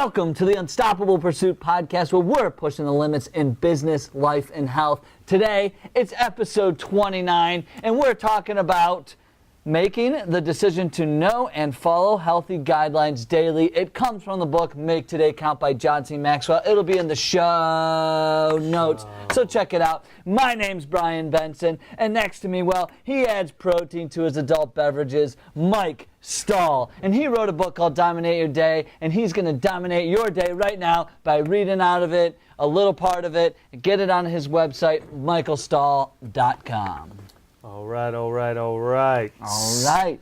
Welcome to the Unstoppable Pursuit podcast, where we're pushing the limits in business, life, and health. Today, it's episode 29, and we're talking about making the decision to know and follow healthy guidelines daily. It comes from the book Make Today Count by John C. Maxwell. It'll be in the show notes, so check it out. My name's Brian Benson, and next to me, well, he adds protein to his adult beverages, Mike Stahl. And he wrote a book called Dominate Your Day, and he's going to dominate your day right now by reading out of it, a little part of it. Get it on his website, michaelstahl.com. All right. All right.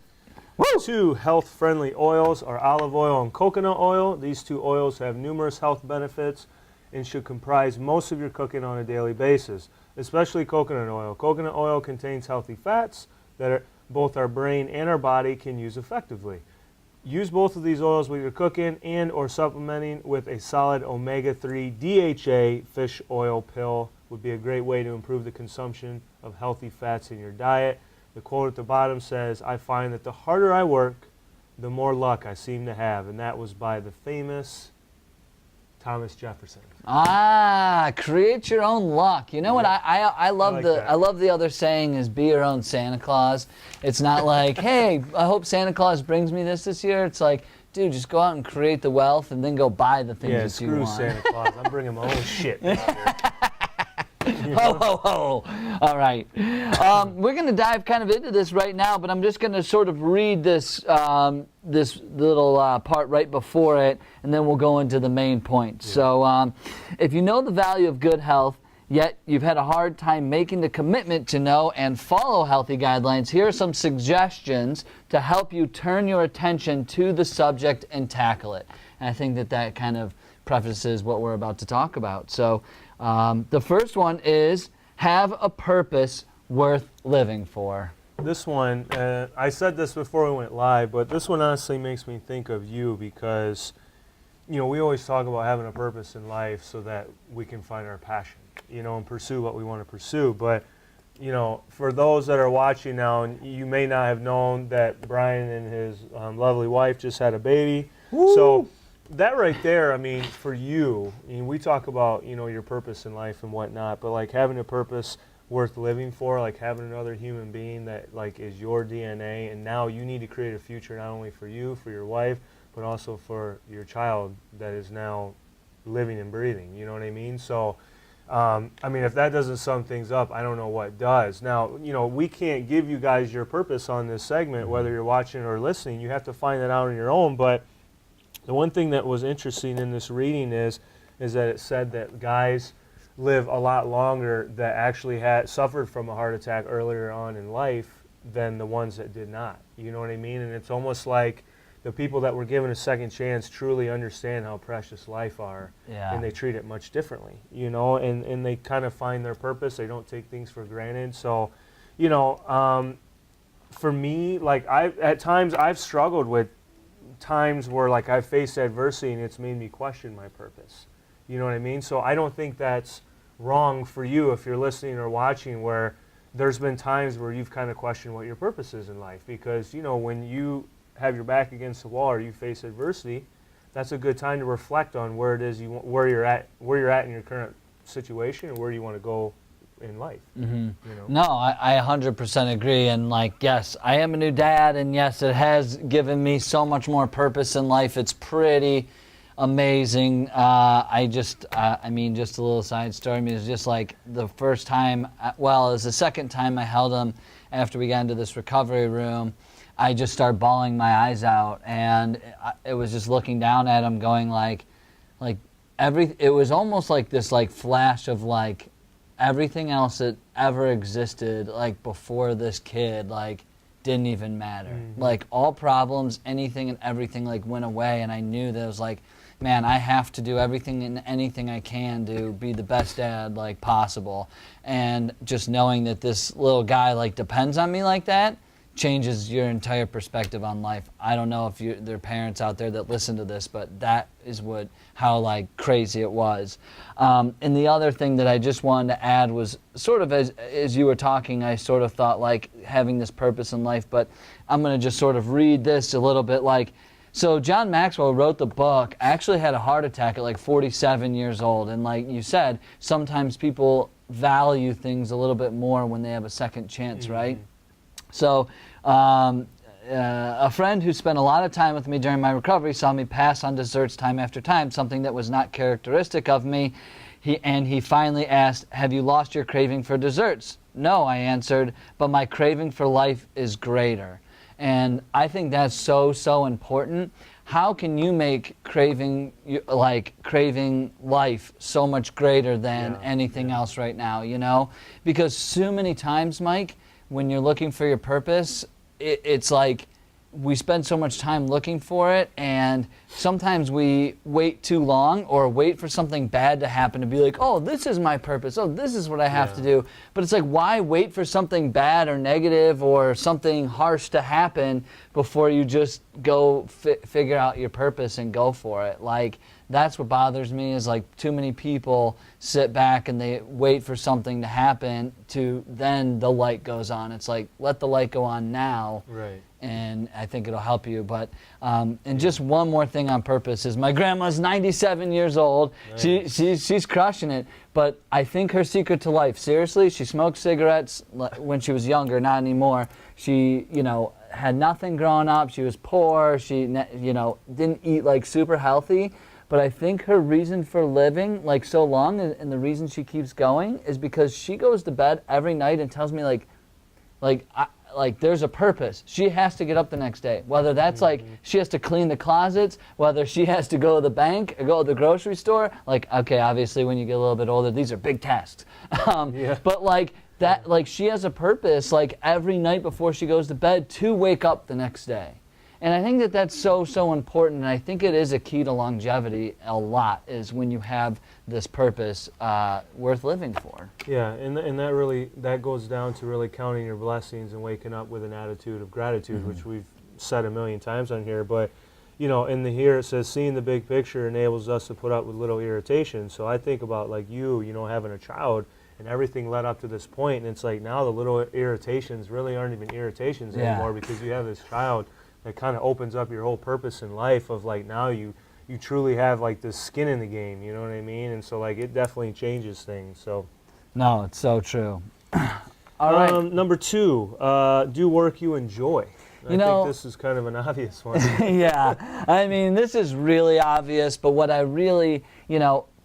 Woo! 2 health-friendly oils are olive oil and coconut oil. These 2 oils have numerous health benefits and should comprise most of your cooking on a daily basis, especially coconut oil. Coconut oil contains healthy fats that both our brain and our body can use effectively. Use both of these oils when you're cooking and or supplementing with a solid omega-3 DHA fish oil pill would be a great way to improve the consumption of healthy fats in your diet. The quote at the bottom says, "I find that the harder I work, the more luck I seem to have." And that was by the famous Thomas Jefferson. Create your own luck. You know what? I love like the that. I love the other saying is be your own Santa Claus. It's not like, hey, I hope Santa Claus brings me this year. It's like, dude, just go out and create the wealth and then go buy the things that you want. Screw Santa Claus. I'm bringing my own shit this year. Ho, ho, ho. All right. We're going to dive kind of into this right now, but I'm just going to sort of read this this little part right before it, and then we'll go into the main point. Yeah. So if you know the value of good health, yet you've had a hard time making the commitment to know and follow healthy guidelines, here are some suggestions to help you turn your attention to the subject and tackle it. And I think that kind of prefaces what we're about to talk about. So the first one is have a purpose worth living for. This one, I said this before we went live, but this one honestly makes me think of you because, you know, we always talk about having a purpose in life so that we can find our passion, you know, and pursue what we want to pursue. But, you know, for those that are watching now, and you may not have known that Brian and his lovely wife just had a baby. Woo! So that right there, I mean, for you, I mean, we talk about, you know, your purpose in life and whatnot, but like having a purpose worth living for, like having another human being that like is your DNA, and now you need to create a future not only for you, for your wife, but also for your child that is now living and breathing, you know what I mean? So, I mean, if that doesn't sum things up, I don't know what does. Now, you know, we can't give you guys your purpose on this segment, whether you're watching or listening. You have to find that out on your own, but the one thing that was interesting in this reading is that it said that guys live a lot longer that actually had suffered from a heart attack earlier on in life than the ones that did not. You know what I mean? And it's almost like the people that were given a second chance truly understand how precious life are, and they treat it much differently, you know, and they kind of find their purpose. They don't take things for granted. So, you know, for me, like at times I've struggled with times where like I've faced adversity and it's made me question my purpose. You know what I mean? So I don't think that's wrong for you if you're listening or watching, where there's been times where you've kind of questioned what your purpose is in life, because, you know, when you have your back against the wall or you face adversity, that's a good time to reflect on where it is where you're at in your current situation and where you want to go in life. Mm-hmm. You know? No, I 100% agree. And like, yes, I am a new dad, and yes, it has given me so much more purpose in life. It's pretty amazing. I mean, just a little side story. I mean, it's just like the first time, well, it was the second time I held him after we got into this recovery room. I just started bawling my eyes out, and it was just looking down at him going like it was almost like this like flash of like everything else that ever existed like before this kid like didn't even matter. Mm-hmm. Like all problems, anything and everything like went away, and I knew that it was like, man, I have to do everything and anything I can to be the best dad like possible. And just knowing that this little guy like depends on me like that changes your entire perspective on life. I don't know if there are parents out there that listen to this, but that is how like crazy it was. And the other thing that I just wanted to add was sort of as you were talking, I sort of thought like having this purpose in life, but I'm going to just sort of read this a little bit like, So John Maxwell wrote the book, actually had a heart attack at like 47 years old. And like you said, sometimes people value things a little bit more when they have a second chance, right? So a friend who spent a lot of time with me during my recovery saw me pass on desserts time after time, something that was not characteristic of me. He finally asked, "Have you lost your craving for desserts?" "No," I answered, "but my craving for life is greater." And I think that's so important. How can you make craving life so much greater than anything else right now, you know? Because so many times, Mike, when you're looking for your purpose, it's like we spend so much time looking for it, and sometimes we wait too long or wait for something bad to happen to be like, oh, this is my purpose. Oh, this is what I have to do. But it's like, why wait for something bad or negative or something harsh to happen before you just go figure out your purpose and go for it? Like, that's what bothers me, is like too many people sit back and they wait for something to happen to then the light goes on. It's like, let the light go on now. Right. And I think it'll help you. But and just one more thing on purpose is my grandma's 97 years old. Nice. She's crushing it. But I think her secret to life, seriously, she smoked cigarettes when she was younger, not anymore. She, had nothing growing up. She was poor. She, didn't eat like super healthy. But I think her reason for living like so long, and the reason she keeps going, is because she goes to bed every night and tells me like there's a purpose. She has to get up the next day. Whether that's like she has to clean the closets, whether she has to go to the bank or go to the grocery store. Like, okay, obviously when you get a little bit older, these are big tasks. But like that, like she has a purpose like every night before she goes to bed to wake up the next day. And I think that that's so important, and I think it is a key to longevity a lot, is when you have this purpose worth living for. Yeah, and that goes down to really counting your blessings and waking up with an attitude of gratitude, which we've said a million times on here. But, in here it says, seeing the big picture enables us to put up with little irritation. So I think about like you having a child, and everything led up to this point, and it's like now the little irritations really aren't even irritations anymore, because you have this child. It kind of opens up your whole purpose in life of like now you truly have like this skin in the game, you know what I mean? And so like it definitely changes things. So no, it's so true. All right. Number 2, do work you enjoy. I think this is kind of an obvious one. Yeah, I mean this is really obvious, but what I really,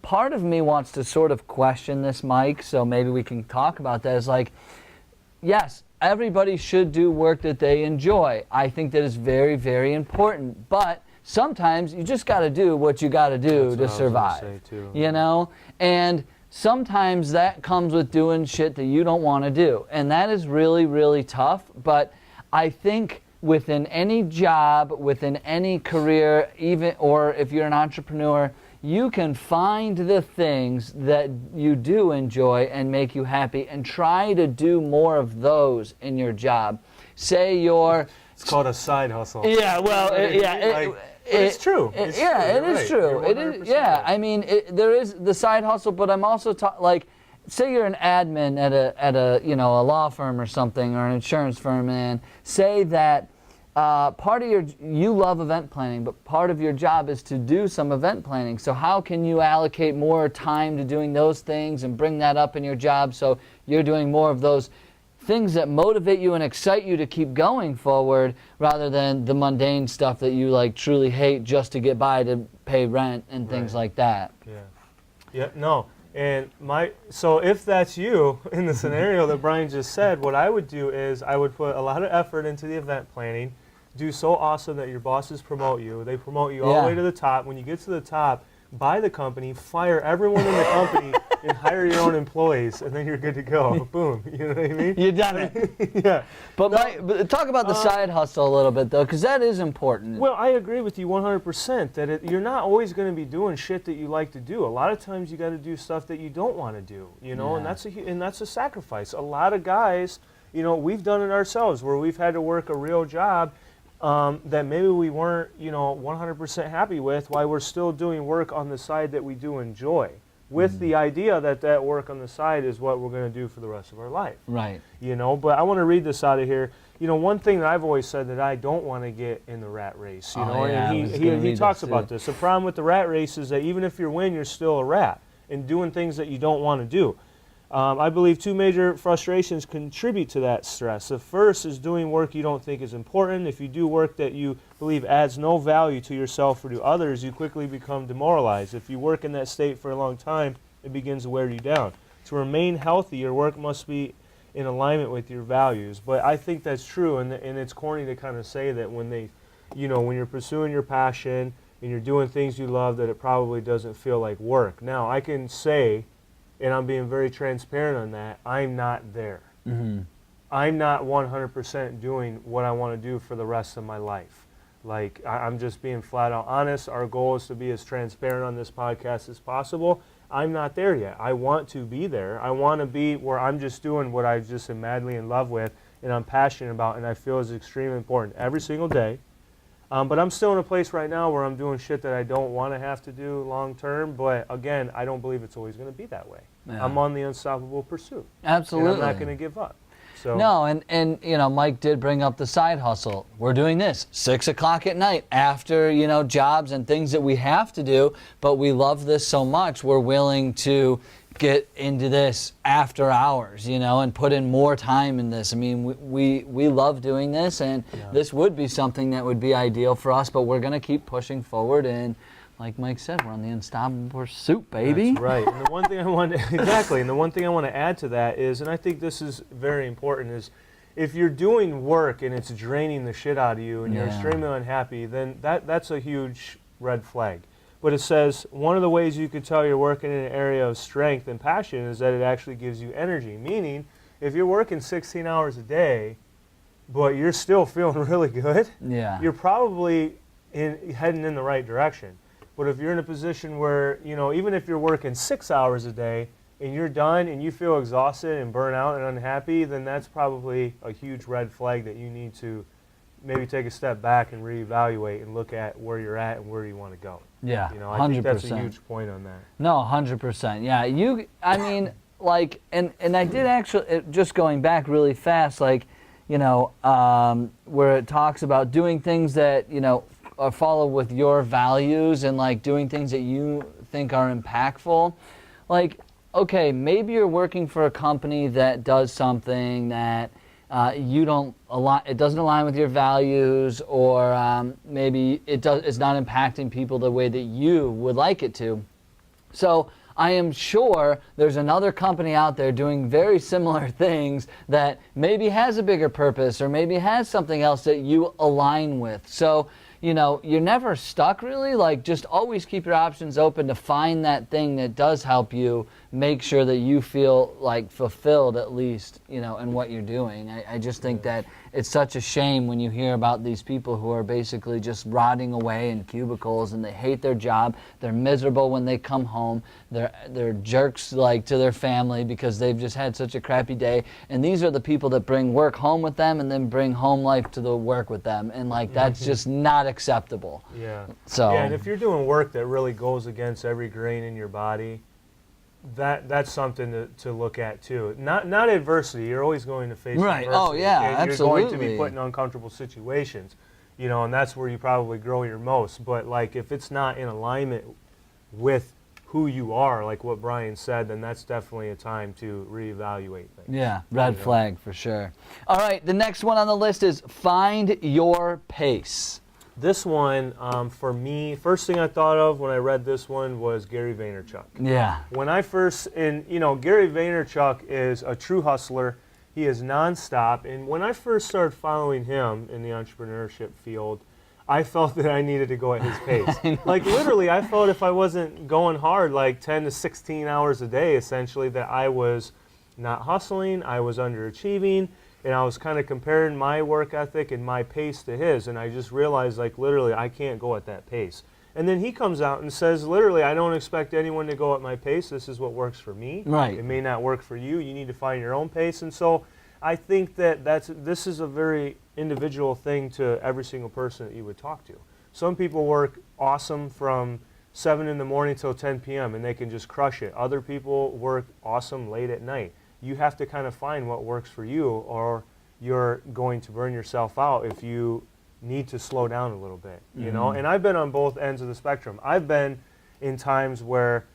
part of me wants to sort of question this, Mike, so maybe we can talk about that, is like, yes, everybody should do work that they enjoy. I think that is very, very important. But sometimes you just got to do what you got to do to survive. And sometimes that comes with doing shit that you don't want to do. And that is really, really tough. But I think within any job, within any career, or if you're an entrepreneur, you can find the things that you do enjoy and make you happy, and try to do more of those in your job. Say you're... It's called a side hustle. Yeah, well, it's true. It is true. It is. Yeah, I mean, there is the side hustle, but I'm also like, say you're an admin at a a law firm or something, or an insurance firm, and say that part of you love event planning, but part of your job is to do some event planning. So how can you allocate more time to doing those things and bring that up in your job so you're doing more of those things that motivate you and excite you to keep going forward, rather than the mundane stuff that you like truly hate just to get by to pay rent and things like that. Yeah, no. And so if that's you in the scenario that Brian just said, what I would do is I would put a lot of effort into the event planning, do so awesome that your bosses promote you. They promote you all the way to the top. When you get to the top, buy the company, fire everyone in the company, and hire your own employees, and then you're good to go. Boom. You know what I mean? You've done it. Yeah. But talk about the side hustle a little bit, though, because that is important. Well, I agree with you 100% that you're not always going to be doing shit that you like to do. A lot of times you got to do stuff that you don't want to do, and that's a sacrifice. A lot of guys, we've done it ourselves, where we've had to work a real job that maybe we weren't, 100% happy with, while we're still doing work on the side that we do enjoy. with the idea that that work on the side is what we're going to do for the rest of our life. Right. You know, but I want to read this out of here. You know, one thing that I've always said that I don't want to get in the rat race, you know, yeah, and he talks about this. The problem with the rat race is that even if you win, you're still a rat and doing things that you don't want to do. I believe two major frustrations contribute to that stress. The first is doing work you don't think is important. If you do work that you believe adds no value to yourself or to others, you quickly become demoralized. If you work in that state for a long time, it begins to wear you down. To remain healthy, your work must be in alignment with your values. But I think that's true, and it's corny to kind of say that when when you're pursuing your passion and you're doing things you love, that it probably doesn't feel like work. Now, I can say, and I'm being very transparent on that, I'm not there. Mm-hmm. I'm not 100% doing what I want to do for the rest of my life. Like, I'm just being flat out honest. Our goal is to be as transparent on this podcast as possible. I'm not there yet. I want to be there. I want to be where I'm just doing what I just am madly in love with and I'm passionate about and I feel is extremely important every single day. But I'm still in a place right now where I'm doing shit that I don't want to have to do long term. But again, I don't believe it's always going to be that way. Yeah. I'm on the unstoppable pursuit. Absolutely. And I'm not going to give up. So. No, and you know, Mike did bring up the side hustle. We're doing this 6 o'clock at night after, you know, jobs and things that we have to do, but we love this so much we're willing to get into this after hours, you know, and put in more time in this. I mean, we love doing this, and this would be something that would be ideal for us, but we're going to keep pushing forward, and like Mike said, we're on the unstoppable pursuit, baby. That's right. And the one thing I want exactly, and the one thing I want to add to that is, and I think this is very important, is if you're doing work and it's draining the shit out of you and you're extremely unhappy, then that's a huge red flag. But it says one of the ways you could tell you're working in an area of strength and passion is that it actually gives you energy. Meaning, if you're working 16 hours a day, but you're still feeling really good, you're probably heading in the right direction. But if you're in a position where, you know, even if you're working 6 hours a day and you're done and you feel exhausted and burnt out and unhappy, then that's probably a huge red flag that you need to maybe take a step back and reevaluate and look at where you're at and where you want to go. Yeah, you know, I 100%. think that's a huge point on that. No, 100%. Yeah, I mean, like, and I did actually, just going back really fast, like, you know, where it talks about doing things that, you know, follow with your values and like doing things that you think are impactful. Like, okay, maybe you're working for a company that does something that you don't align, it doesn't align with your values, or maybe it's not impacting people the way that you would like it to. So I am sure there's another company out there doing very similar things that maybe has a bigger purpose or maybe has something else that you align with. So, you know, you're never stuck really. Like, just always keep your options open to find that thing that does help you make sure that you feel like fulfilled, at least, you know, in what you're doing. I just think that it's such a shame when you hear about these people who are basically just rotting away in cubicles and they hate their job. They're miserable when they come home. They're jerks like to their family because they've just had such a crappy day. And these are the people that bring work home with them and then bring home life to the work with them. And like, that's just not acceptable. Yeah. So. Yeah, and if you're doing work that really goes against every grain in your body, that's something to look at too. Not adversity. You're always going to face adversity. Oh yeah, and absolutely. You're going to be put in uncomfortable situations, you know, and that's where you probably grow your most. But like, if it's not in alignment with who you are, like what Brian said, then that's definitely a time to reevaluate things. Yeah, red flag for sure. All right, the next one on the list is find your pace. This one, for me, first thing I thought of when I read this one was Gary Vaynerchuk. Yeah. When I first, and you know, Gary Vaynerchuk is a true hustler. He is nonstop. And when I first started following him in the entrepreneurship field, I felt that I needed to go at his pace. Like literally, I felt if I wasn't going hard, like 10 to 16 hours a day, essentially, that I was not hustling, I was underachieving. And I was kind of comparing my work ethic and my pace to his, and I just realized, like, literally, I can't go at that pace. And then he comes out and says, literally, I don't expect anyone to go at my pace. This is what works for me. Right. It may not work for you. You need to find your own pace. And so I think that this is a very individual thing to every single person that you would talk to. Some people work awesome from 7 in the morning till 10 p.m. and they can just crush it. Other people work awesome late at night. You have to kind of find what works for you, or you're going to burn yourself out if you need to slow down a little bit, you know? And I've been on both ends of the spectrum. I've been in times where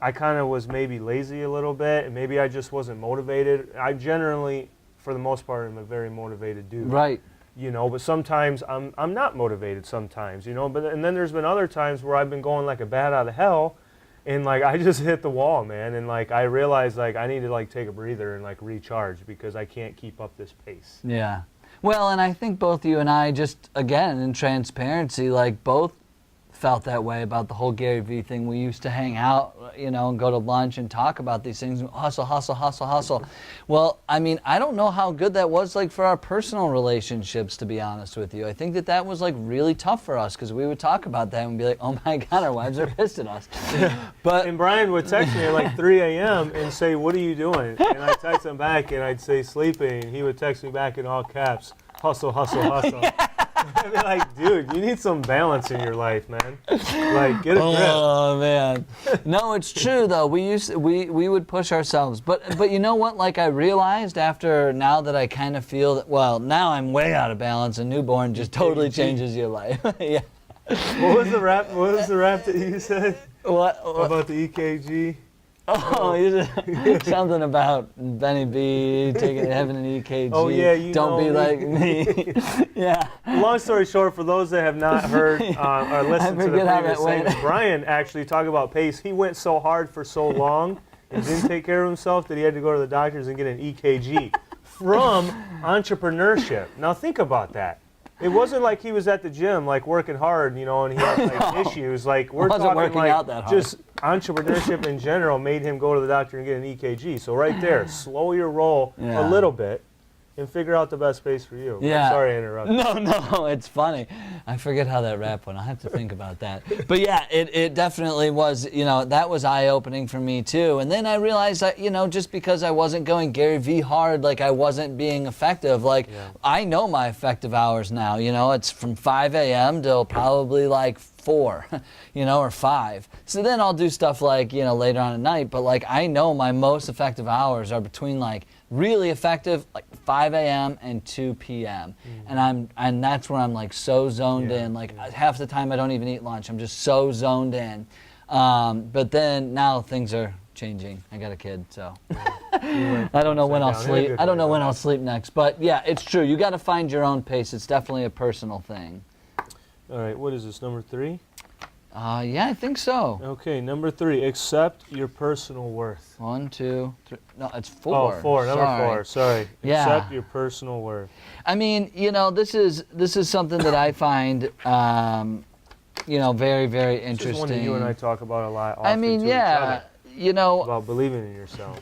I kind of was maybe lazy a little bit, and maybe I just wasn't motivated. I generally, for the most part, am a very motivated dude. Right. You know, but sometimes I'm not motivated sometimes, you know, and then there's been other times where I've been going like a bat out of hell, and like I just hit the wall, man, and like I realized like I need to like take a breather and like recharge because I can't keep up this pace. Yeah. Well, and I think both you and I just, again, in transparency, like both felt that way about the whole Gary Vee thing. We used to hang out, you know, and go to lunch and talk about these things, hustle, hustle, hustle, hustle. Well, I mean, I don't know how good that was like for our personal relationships, to be honest with you. I think that was like really tough for us because we would talk about that and be like, oh my God, our wives are pissed at us. But and Brian would text me at like 3 a.m. and say, what are you doing? And I'd text him back and I'd say sleeping, and he would text me back in all caps, hustle, hustle, hustle. I'd be like, dude, you need some balance in your life, man. Like, get a grip. Oh man, no, it's true though. We would push ourselves, but you know what? Like I realized after now that I kind of feel that. Well, now I'm way out of balance. A newborn just totally changes your life. Yeah. What was the rap? What was the rap that you said? What? About the EKG? Oh, you just, something about Benny B taking having an EKG. Oh yeah, you don't know be me. like me. Yeah. Long story short, for those that have not heard or listened to the forget how previous that went. segment, Brian actually talked about pace. He went so hard for so long and didn't take care of himself that he had to go to the doctors and get an EKG from entrepreneurship. Now think about that. It wasn't like he was at the gym, like working hard, you know, and he had like issues. Like we're wasn't talking working like out that hard. just entrepreneurship in general made him go to the doctor and get an EKG. So right there, slow your roll Yeah. a little bit and figure out the best pace for you. Yeah. I'm sorry I interrupted. No, it's funny. I forget how that rap went. I'll have to think about that. But yeah, it definitely was, you know, that was eye-opening for me too. And then I realized that, you know, just because I wasn't going Gary Vee hard, like I wasn't being effective. Like I know my effective hours now, you know, it's from 5 a.m. till probably like 4, you know, or 5. So then I'll do stuff like, you know, later on at night, but like I know my most effective hours are between like really effective, like 5 a.m. and 2 p.m. And that's where I'm like so zoned in. Like half the time I don't even eat lunch. I'm just so zoned in. But then now things are changing. I got a kid, so I don't know when I'll sleep. I don't know when I'll sleep next. But yeah, it's true. You got to find your own pace. It's definitely a personal thing. All right, what is this, number 3? Yeah, I think so. Okay, number 3, accept your personal worth. 1, 2, 3. No, it's 4. Oh, 4, number 4, sorry. Yeah. Accept your personal worth. I mean, you know, this is something that I find, you know, very, very interesting. This is one that you and I talk about a lot often I mean, to yeah, each other, you know, about believing in yourself.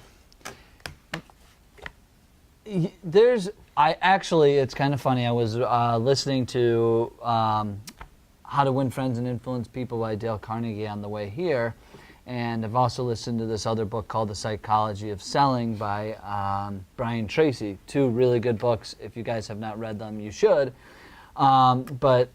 It's kind of funny. I was listening to How to Win Friends and Influence People by Dale Carnegie on the way here. And I've also listened to this other book called The Psychology of Selling by Brian Tracy. 2 really good books. If you guys have not read them, you should. But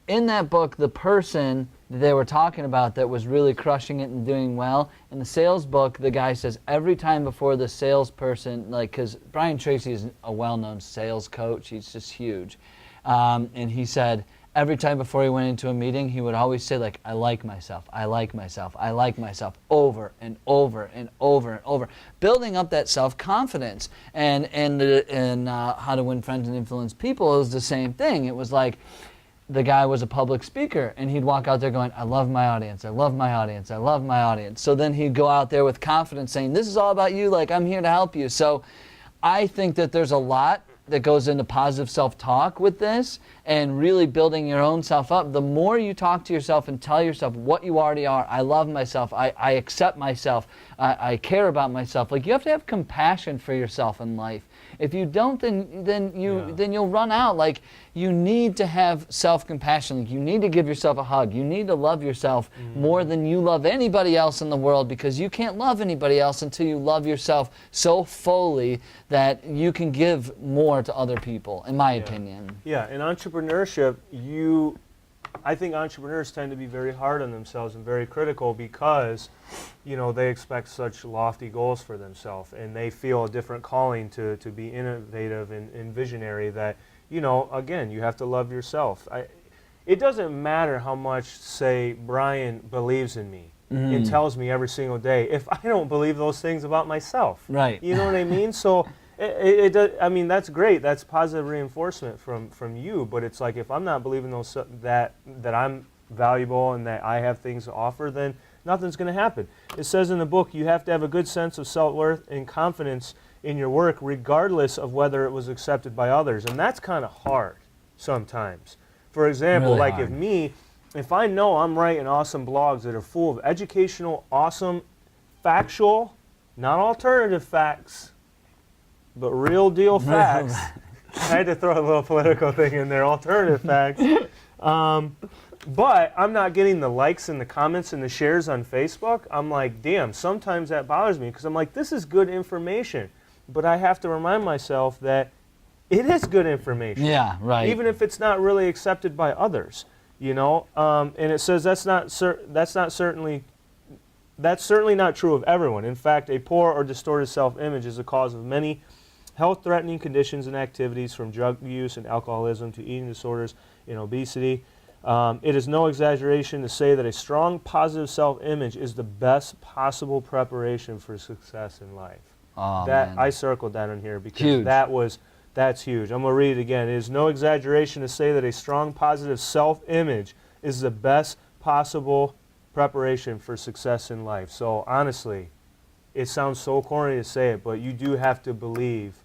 in that book, the person that they were talking about that was really crushing it and doing well, in the sales book, the guy says every time before the salesperson, like, because Brian Tracy is a well-known sales coach. He's just huge. And he said, every time before he went into a meeting, he would always say, like, I like myself, I like myself, I like myself, over and over and over and over, building up that self-confidence. And How to Win Friends and Influence People is the same thing. It was like the guy was a public speaker, and he'd walk out there going, I love my audience, I love my audience, I love my audience. So then he'd go out there with confidence saying, this is all about you, like, I'm here to help you. So I think that there's a lot that goes into positive self-talk with this and really building your own self up. The more you talk to yourself and tell yourself what you already are, I love myself, I accept myself, I care about myself. Like, you have to have compassion for yourself in life. If you don't, then you'll run out. Like, you need to have self-compassion. Like, you need to give yourself a hug. You need to love yourself more than you love anybody else in the world, because you can't love anybody else until you love yourself so fully that you can give more to other people, in my opinion. Yeah, in entrepreneurship, you I think entrepreneurs tend to be very hard on themselves and very critical because, you know, they expect such lofty goals for themselves, and they feel a different calling to be innovative and visionary that, you know, again, you have to love yourself. It doesn't matter how much, say, Brian believes in me and tells me every single day if I don't believe those things about myself. Right. You know what I mean? So I mean, that's great. That's positive reinforcement from you. But it's like if I'm not believing that I'm valuable and that I have things to offer, then nothing's going to happen. It says in the book you have to have a good sense of self-worth and confidence in your work, regardless of whether it was accepted by others. And that's kind of hard sometimes. For example, Really like hard. if I know I'm writing awesome blogs that are full of educational, awesome, factual, not alternative facts, but real deal facts. I had to throw a little political thing in there, alternative facts. But I'm not getting the likes and the comments and the shares on Facebook. I'm like, damn, sometimes that bothers me because I'm like, this is good information. But I have to remind myself that it is good information. Yeah, right. Even if it's not really accepted by others, you know. And it says that's certainly not true of everyone. In fact, a poor or distorted self-image is the cause of many health-threatening conditions and activities, from drug use and alcoholism to eating disorders and obesity. It is no exaggeration to say that a strong, positive self-image is the best possible preparation for success in life. Oh, man. I circled that in here because Huge. that's huge. I'm going to read it again. It is no exaggeration to say that a strong, positive self-image is the best possible preparation for success in life. So honestly, it sounds so corny to say it, but you do have to believe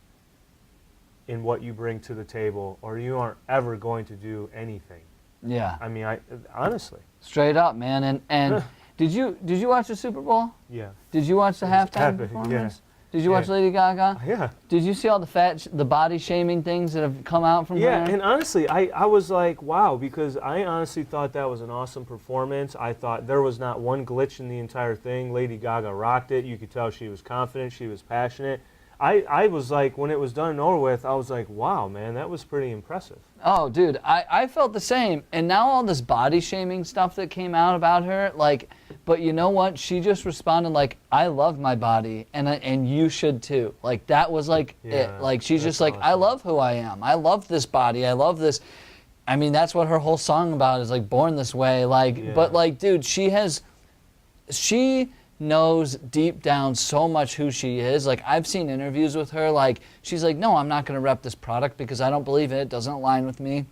in what you bring to the table, or you aren't ever going to do anything. Yeah. I mean, honestly. Straight up, man. And did you watch the Super Bowl? Yeah. Did you watch the halftime epic, performance? yeah. Did you watch Lady Gaga? Yeah. Did you see all the body shaming things that have come out from her? Yeah, and honestly, I was like, wow, because I honestly thought that was an awesome performance. I thought there was not one glitch in the entire thing. Lady Gaga rocked it. You could tell she was confident. She was passionate. I was like, when it was done and over with, I was like, wow, man, that was pretty impressive. Oh, dude, I felt the same. And now all this body shaming stuff that came out about her, like, but you know what? She just responded like, I love my body, and you should too. Like, that was like it. Like, she's just like, awesome. I love who I am. I love this body. I love this. I mean, that's what her whole song about is, like, born this way. Like, but like, dude, she knows deep down so much who she is. Like, I've seen interviews with her, like, she's like, no, I'm not going to rep this product because I don't believe it doesn't align with me,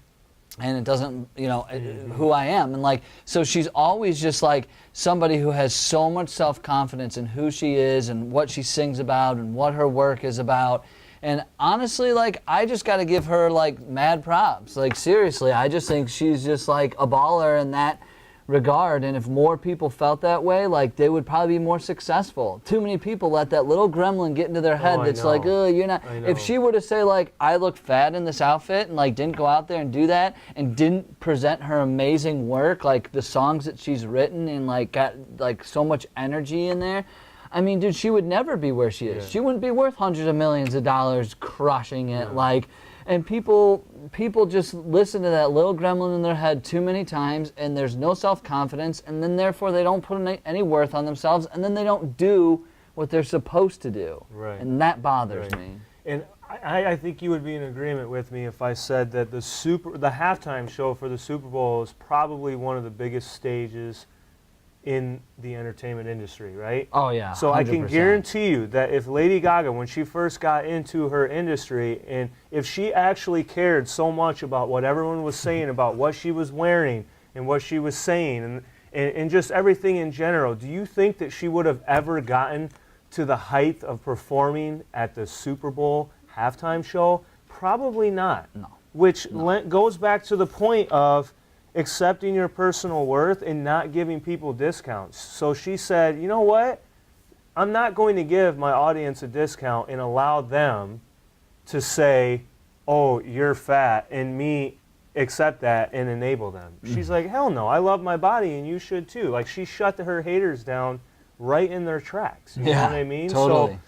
and it doesn't, you know, who I am. And like, so she's always just like somebody who has so much self-confidence in who she is and what she sings about and what her work is about. And honestly, like, I just got to give her like mad props. Like, seriously, I just think she's just like a baller in that regard, and if more people felt that way, like, they would probably be more successful. Too many people let that little gremlin get into their head that's like, oh, you're not. If she were to say, like, I look fat in this outfit, and like didn't go out there and do that, and didn't present her amazing work, like the songs that she's written, and like got like so much energy in there, I mean, dude, she would never be where she is. She wouldn't be worth hundreds of millions of dollars crushing it. Like, and people just listen to that little gremlin in their head too many times, and there's no self-confidence, and then therefore they don't put any worth on themselves, and then they don't do what they're supposed to do. Right. And that bothers me. And I think you would be in agreement with me if I said that the halftime show for the Super Bowl is probably one of the biggest stages in the entertainment industry, right? Oh, yeah. So 100%. I can 100%. guarantee you that if Lady Gaga, when she first got into her industry, and if she actually cared so much about what everyone was saying about what she was wearing and what she was saying and just everything in general, do you think that she would have ever gotten to the height of performing at the Super Bowl halftime show? Probably not. No. Which goes back to the point of accepting your personal worth and not giving people discounts. So she said, you know what? I'm not going to give my audience a discount and allow them to say, oh, you're fat, and me accept that and enable them. She's like, hell no, I love my body and you should too. Like, she shut her haters down right in their tracks. You know what I mean? Totally. So,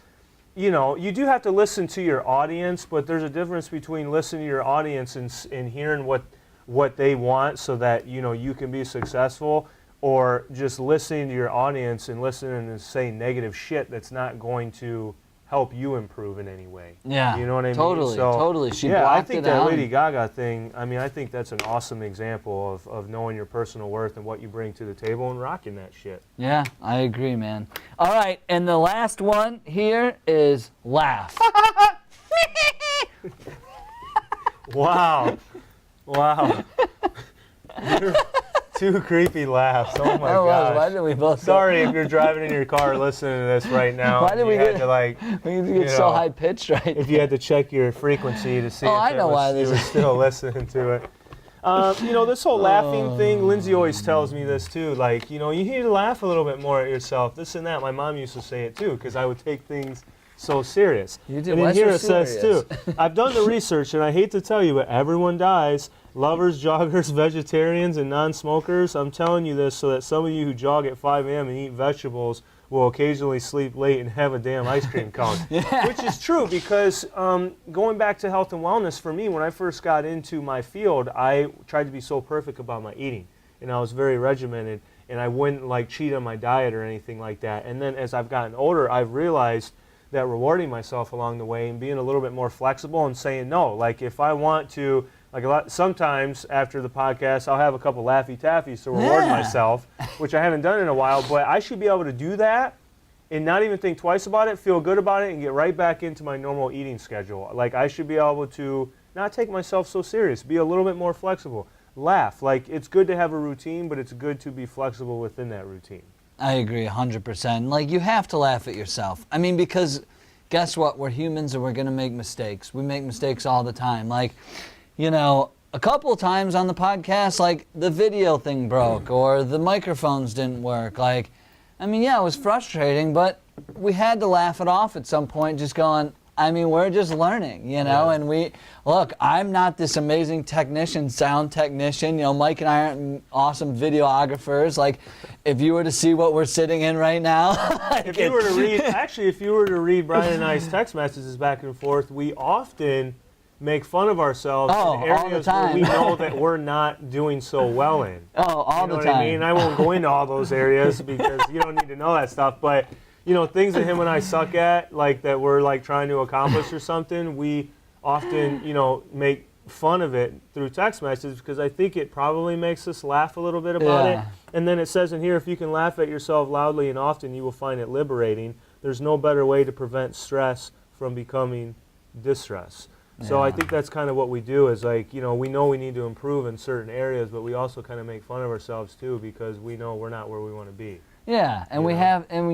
you know, you do have to listen to your audience, but there's a difference between listening to your audience and hearing what what they want so that, you know, you can be successful, or just listening to your audience and listening to say negative shit that's not going to help you improve in any way. Yeah, you know what I mean? Totally, So, totally. She yeah, I blocked think it that out. Lady Gaga thing, I mean, I think that's an awesome example of knowing your personal worth and what you bring to the table and rocking that shit. Yeah, I agree, man. All right, and the last one here is laugh. Wow. Wow. Two creepy laughs. Oh my gosh. Why did we both? Sorry if you're driving in your car listening to this right now. Why did we had get to like? We get so high pitched right If you had to check your frequency to see if I know why you this were is. still listening to it. You know, this whole laughing thing, Lindsay always tells me this too. Like, you know, you need to laugh a little bit more at yourself. This and that. My mom used to say it too, because I would take things so serious. You do. And Why in here so it says serious? too, I've done the research, and I hate to tell you, but everyone dies. Lovers, joggers, vegetarians, and non-smokers. I'm telling you this so that some of you who jog at 5 a.m. and eat vegetables will occasionally sleep late and have a damn ice cream cone. Yeah. Which is true, because going back to health and wellness, for me, when I first got into my field, I tried to be so perfect about my eating. And I was very regimented, and I wouldn't like cheat on my diet or anything like that. And then as I've gotten older, I've realized that rewarding myself along the way and being a little bit more flexible and saying no. Like if I want to, sometimes after the podcast, I'll have a couple Laffy Taffies to reward myself, which I haven't done in a while, but I should be able to do that and not even think twice about it, feel good about it, and get right back into my normal eating schedule. Like I should be able to not take myself so serious, be a little bit more flexible, laugh. Like it's good to have a routine, but it's good to be flexible within that routine. I agree 100%. Like, you have to laugh at yourself. I mean, because guess what? We're humans and we're going to make mistakes. We make mistakes all the time. Like, you know, a couple of times on the podcast, like, the video thing broke or the microphones didn't work. Like, I mean, yeah, it was frustrating, but we had to laugh it off at some point, just going, I mean, we're just learning, you know, and look, I'm not this amazing technician, sound technician, you know, Mike and I aren't awesome videographers. Like, if you were to see what we're sitting in right now. If you were to read Brian and I's text messages back and forth, we often make fun of ourselves in areas where we know that we're not doing so well in. All the time. You know what I mean? I won't go into all those areas because you don't need to know that stuff, but you know, things that him and I suck at, like that we're like trying to accomplish or something, we often, you know, make fun of it through text messages because I think it probably makes us laugh a little bit about it. And then it says in here, if you can laugh at yourself loudly and often, you will find it liberating. There's no better way to prevent stress from becoming distress. So I think that's kind of what we do is like, you know we need to improve in certain areas, but we also kind of make fun of ourselves too because we know we're not where we want to be. Yeah, and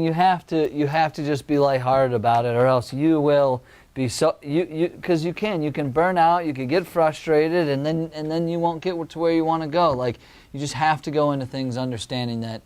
you have to just be lighthearted about it, or else you will be so because you can burn out, you can get frustrated, and then you won't get to where you want to go. Like, you just have to go into things understanding that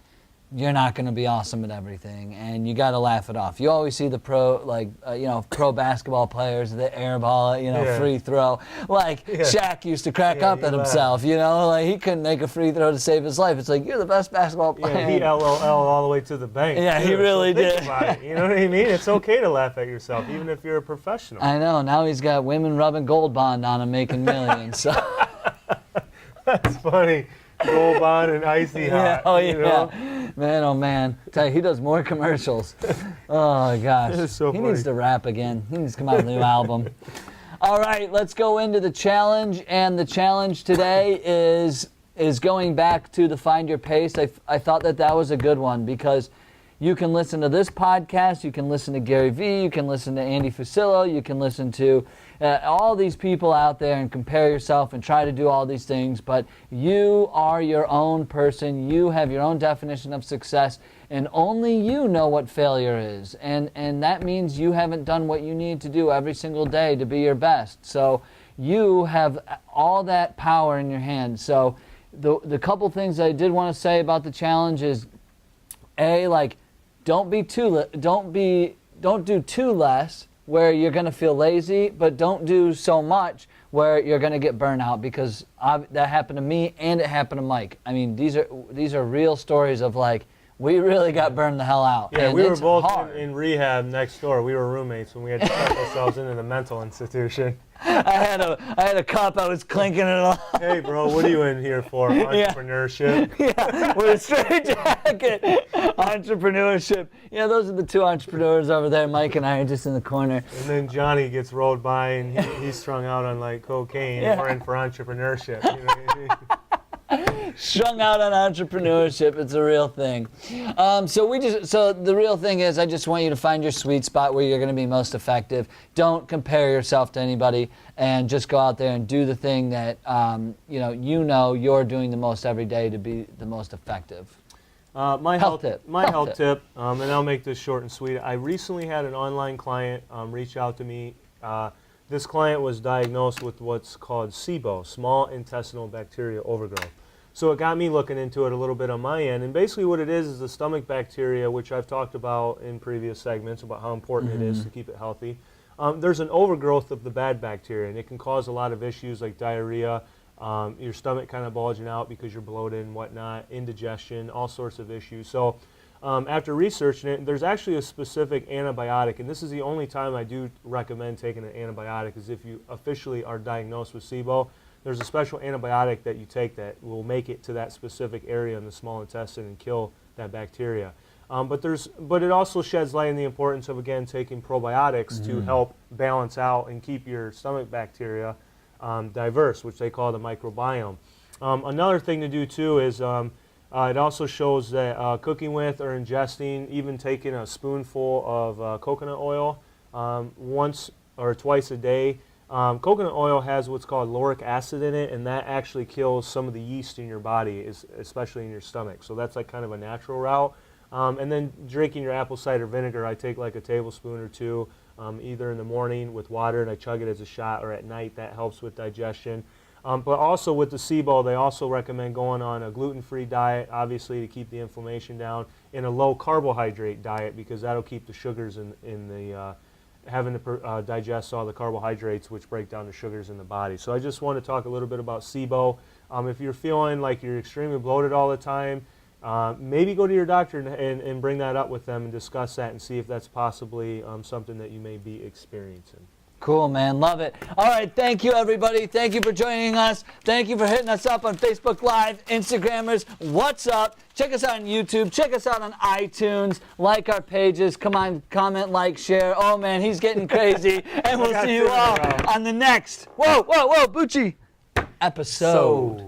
you're not going to be awesome at everything, and you got to laugh it off. You always see the pro basketball players, the air ball, free throw. Like, Shaq used to crack up at himself, like he couldn't make a free throw to save his life. It's like, you're the best basketball player. Yeah, he LOL all the way to the bank. Yeah, too. he really so think did. About it. You know what I mean? It's okay to laugh at yourself, even if you're a professional. I know. Now he's got women rubbing Gold Bond on him, making millions. So. That's funny. Gold Bond and Icy Hot. You know? Man, oh man. Tell you, he does more commercials. Oh gosh. It's so he funny. needs to rap again. He needs to come out with a new album. All right, let's go into the challenge. And the challenge today is going back to the Find Your Pace. I thought that was a good one because you can listen to this podcast, you can listen to Gary Vee, you can listen to Andy Fusillo, you can listen to all these people out there and compare yourself and try to do all these things, but you are your own person, you have your own definition of success, and only you know what failure is. And that means you haven't done what you need to do every single day to be your best. So you have all that power in your hands. So the couple things I did want to say about the challenge is, don't do too less where you're going to feel lazy, but don't do so much where you're going to get burnout, because that happened to me and it happened to Mike. I mean, these are real stories of like, we really got burned the hell out. Yeah, and we were it's both hard. in rehab next door. We were roommates when we had to check ourselves into the mental institution. I had a cup. I was clinking it along. Hey, bro, what are you in here for? Entrepreneurship? Yeah, with a straight jacket. Entrepreneurship. Yeah, those are the two entrepreneurs over there. Mike and I are just in the corner. And then Johnny gets rolled by and he's strung out on like cocaine. Yeah. We're in for entrepreneurship. You know what I mean? Strung out on entrepreneurship. It's a real thing. So the real thing is, I just want you to find your sweet spot where you're going to be most effective. Don't compare yourself to anybody, and just go out there and do the thing that you're doing the most every day to be the most effective. My Health health tip, and I'll make this short and sweet. I recently had an online client reach out to me. This client was diagnosed with what's called SIBO, small intestinal bacteria overgrowth. So it got me looking into it a little bit on my end. And basically what it is the stomach bacteria, which I've talked about in previous segments about how important it is to keep it healthy. There's an overgrowth of the bad bacteria, and it can cause a lot of issues like diarrhea, your stomach kind of bulging out because you're bloated and whatnot, indigestion, all sorts of issues. So after researching it, there's actually a specific antibiotic, and this is the only time I do recommend taking an antibiotic, is if you officially are diagnosed with SIBO. There's a special antibiotic that you take that will make it to that specific area in the small intestine and kill that bacteria. But it also sheds light on the importance of, again, taking probiotics to help balance out and keep your stomach bacteria diverse, which they call the microbiome. Another thing to do too is it also shows that cooking with or ingesting, even taking a spoonful of coconut oil once or twice a day. Coconut oil has what's called lauric acid in it, and that actually kills some of the yeast in your body, especially in your stomach. So that's like kind of a natural route. And then drinking your apple cider vinegar, I take like a tablespoon or two, either in the morning with water and I chug it as a shot, or at night. That helps with digestion. But also with the SIBO, they also recommend going on a gluten-free diet, obviously to keep the inflammation down, and a low carbohydrate diet, because that'll keep the sugars in the having to digest all the carbohydrates, which break down the sugars in the body. So I just want to talk a little bit about SIBO. If you're feeling like you're extremely bloated all the time, maybe go to your doctor and bring that up with them and discuss that and see if that's possibly something that you may be experiencing. Cool, man. Love it. All right. Thank you, everybody. Thank you for joining us. Thank you for hitting us up on Facebook Live, Instagrammers. What's up? Check us out on YouTube. Check us out on iTunes. Like our pages. Come on, comment, like, share. Oh, man, he's getting crazy. And we'll see you all on the next, Bucci, episode.